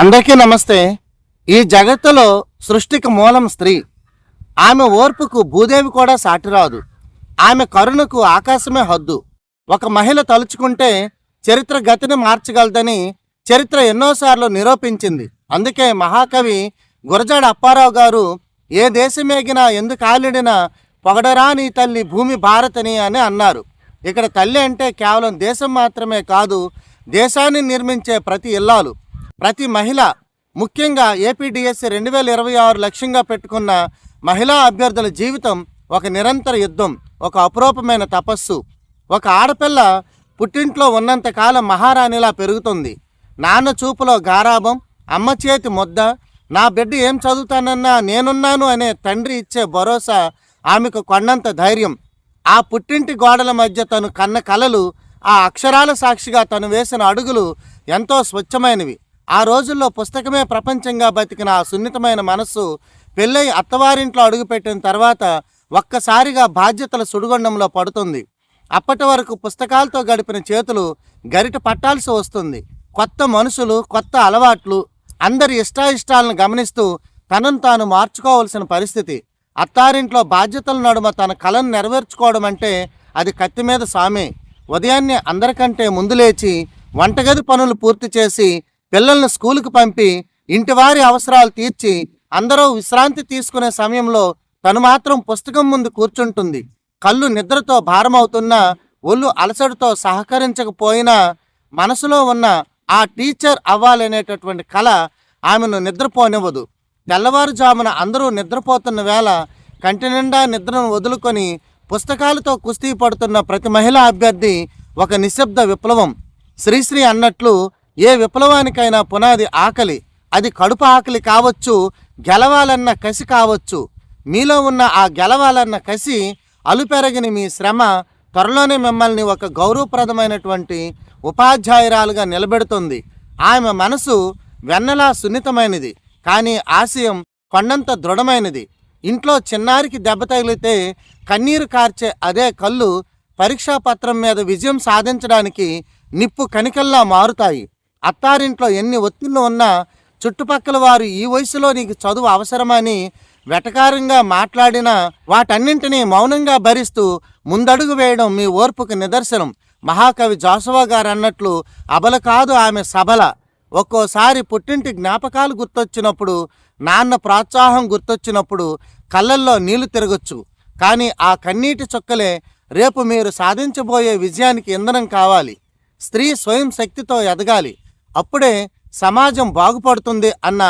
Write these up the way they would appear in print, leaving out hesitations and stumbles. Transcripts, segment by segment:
అందరికీ నమస్తే. ఈ జగత్తులో సృష్టికి మూలం స్త్రీ. ఆమె ఓర్పుకు భూదేవి కూడా సాటిరాదు. ఆమె కరుణకు ఆకాశమే హద్దు. ఒక మహిళ తలుచుకుంటే చరిత్ర గతిని మార్చగలదని చరిత్ర ఎన్నోసార్లు నిరూపించింది. అందుకే మహాకవి గురజాడ అప్పారావు గారు ఏ దేశమేగినా ఎందుకు ఆలిడినా పొగడరా నీ తల్లి భూమి భారతని అని అన్నారు. ఇక్కడ తల్లి అంటే కేవలం దేశం మాత్రమే కాదు, దేశాన్ని నిర్మించే ప్రతి ఇల్లాలు, ప్రతి మహిళ. ముఖ్యంగా ఏపీడిఎస్సి 2026 లక్ష్యంగా పెట్టుకున్న మహిళా అభ్యర్థుల జీవితం ఒక నిరంతర యుద్ధం, ఒక అపురూపమైన తపస్సు. ఒక ఆడపిల్ల పుట్టింట్లో ఉన్నంతకాలం మహారాణిలా పెరుగుతుంది. నాన్న చూపులో గారాబం, అమ్మ చేతి ముద్ద, నా బిడ్డ ఏం చదువుతానన్నా నేనున్నాను అనే తండ్రి ఇచ్చే భరోసా ఆమెకు కొండంత ధైర్యం. ఆ పుట్టింటి గోడల మధ్య తను కన్న కలలు, ఆ అక్షరాల సాక్షిగా తను వేసిన అడుగులు ఎంతో స్వచ్ఛమైనవి. ఆ రోజుల్లో పుస్తకమే ప్రపంచంగా బతికిన ఆ సున్నితమైన మనస్సు పెళ్ళై అత్తవారింట్లో అడుగుపెట్టిన తర్వాత ఒక్కసారిగా బాధ్యతల సుడిగుండంలో పడుతుంది. అప్పటి వరకు పుస్తకాలతో గడిపిన చేతులు గరిట పట్టాల్సి వస్తుంది. కొత్త మనుషులు, కొత్త అలవాట్లు, అందరి ఇష్టాయిష్టాలను గమనిస్తూ తనను తాను మార్చుకోవాల్సిన పరిస్థితి. అత్తారింట్లో బాధ్యతల నడుమ తన కలను నెరవేర్చుకోవడం అంటే అది కత్తి మీద సామే. ఉదయాన్నే అందరికంటే ముందు లేచి వంటగది పనులు పూర్తి చేసి పిల్లల్ని స్కూలుకు పంపి ఇంటివారి అవసరాలు తీర్చి అందరూ విశ్రాంతి తీసుకునే సమయంలో తను మాత్రం పుస్తకం ముందు కూర్చుంటుంది. కళ్ళు నిద్రతో భారమవుతున్నా, ఒళ్ళు అలసటతో సహకరించకపోయినా మనసులో ఉన్న ఆ టీచర్ అవ్వాలనేటటువంటి కళ ఆమెను నిద్రపోనివ్వదు. తెల్లవారుజామున అందరూ నిద్రపోతున్న వేళ కంటి నిండా నిద్రను వదులుకొని పుస్తకాలతో కుస్తీ పడుతున్న ప్రతి మహిళా అభ్యర్థి ఒక నిశ్శబ్ద విప్లవం. శ్రీశ్రీ అన్నట్లు ఏ విప్లవానికైనా పునాది ఆకలి. అది కడుపు ఆకలి కావచ్చు, గెలవాలన్న కసి కావచ్చు. మీలో ఉన్న ఆ గెలవాలన్న కసి, అలుపెరగని మీ శ్రమ త్వరలోనే మిమ్మల్ని ఒక గౌరవప్రదమైనటువంటి ఉపాధ్యాయురాలుగా నిలబెడుతుంది. ఆమె మనసు వెన్నలా సున్నితమైనది, కానీ ఆశయం కొండంత దృఢమైనది. ఇంట్లో చిన్నారికి దెబ్బ తగిలితే కన్నీరు కార్చే అదే కళ్ళు పరీక్షా పత్రం మీద విజయం సాధించడానికి నిప్పు కణికల్లా మారుతాయి. అత్తారింట్లో ఎన్ని ఒత్తిళ్లు ఉన్నా చుట్టుపక్కల వారు ఈ వయసులో నీకు చదువు అవసరమని వెటకారంగా మాట్లాడినా వాటన్నింటినీ మౌనంగా భరిస్తూ ముందడుగు వేయడం మీ ఓర్పుకు నిదర్శనం. మహాకవి జాషువా గారు అన్నట్లు అబల కాదు ఆమె సబల. ఒక్కోసారి పుట్టింటి జ్ఞాపకాలు గుర్తొచ్చినప్పుడు, నాన్న ప్రోత్సాహం గుర్తొచ్చినప్పుడు కళ్ళల్లో నీళ్లు తిరగొచ్చు. కానీ ఆ కన్నీటి చుక్కలే రేపు మీరు సాధించబోయే విజయానికి ఇంధనం కావాలి. స్త్రీ స్వయం శక్తితో ఎదగాలి, అప్పుడే సమాజం బాగుపడుతుంది అన్న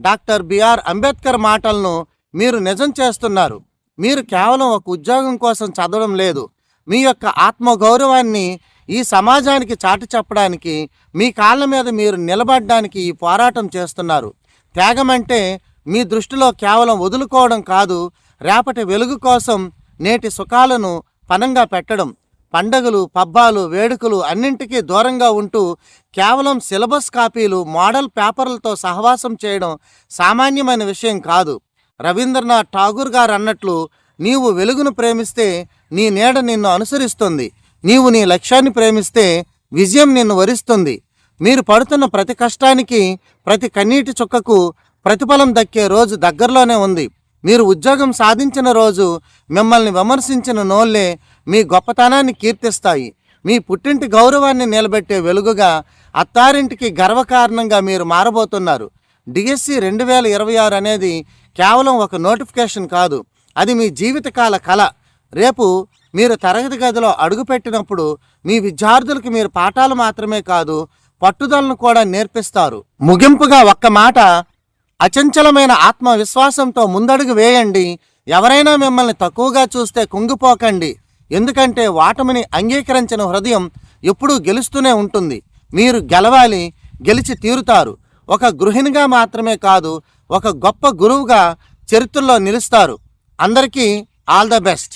డాక్టర్ బిఆర్ అంబేద్కర్ మాటలను మీరు నిజం చేస్తున్నారు. మీరు కేవలం ఒక ఉద్యోగం కోసం చదవడం లేదు, మీ యొక్క ఆత్మగౌరవాన్ని ఈ సమాజానికి చాటి చెప్పడానికి, మీ కాళ్ళ మీద మీరు నిలబడడానికి ఈ పోరాటం చేస్తున్నారు. త్యాగం అంటే మీ దృష్టిలో కేవలం వదులుకోవడం కాదు, రేపటి వెలుగు కోసం నేటి సుఖాలను పనంగా పెట్టడం. పండగలు, పబ్బాలు, వేడుకలు అన్నింటికీ దూరంగా ఉంటూ కేవలం సిలబస్ కాపీలు, మోడల్ పేపర్లతో సహవాసం చేయడం సామాన్యమైన విషయం కాదు. రవీంద్రనాథ్ ఠాగూర్ గారు అన్నట్లు, నీవు వెలుగును ప్రేమిస్తే నీ నీడ నిన్ను అనుసరిస్తుంది, నీవు నీ లక్ష్యాన్ని ప్రేమిస్తే విజయం నిన్ను వరిస్తుంది. మీరు పడుతున్న ప్రతి కష్టానికి, ప్రతి కన్నీటి చుక్కకు ప్రతిఫలం దక్కే రోజు దగ్గరలోనే ఉంది. మీరు ఉద్యోగం సాధించిన రోజు మిమ్మల్ని విమర్శించిన నోళ్లే మీ గొప్పతనాన్ని కీర్తిస్తాయి. మీ పుట్టింటి గౌరవాన్ని నిలబెట్టే వెలుగుగా, అత్తారింటికి గర్వకారణంగా మీరు మారబోతున్నారు. డిఎస్సి 2026 అనేది కేవలం ఒక నోటిఫికేషన్ కాదు, అది మీ జీవితకాల కళ. రేపు మీరు తరగతి గదిలో అడుగుపెట్టినప్పుడు మీ విద్యార్థులకు మీరు పాఠాలు మాత్రమే కాదు, పట్టుదలను కూడా నేర్పిస్తారు. ముగింపుగా ఒక్క మాట, అచంచలమైన ఆత్మవిశ్వాసంతో ముందడుగు వేయండి. ఎవరైనా మిమ్మల్ని తక్కువగా చూస్తే కుంగిపోకండి, ఎందుకంటే ఓటమిని అంగీకరించిన హృదయం ఎప్పుడూ గెలుస్తూనే ఉంటుంది. మీరు గెలవాలి, గెలిచి తీరుతారు. ఒక గృహిణిగా మాత్రమే కాదు, ఒక గొప్ప గురువుగా చరిత్రలో నిలుస్తారు. అందరికీ ఆల్ ద బెస్ట్.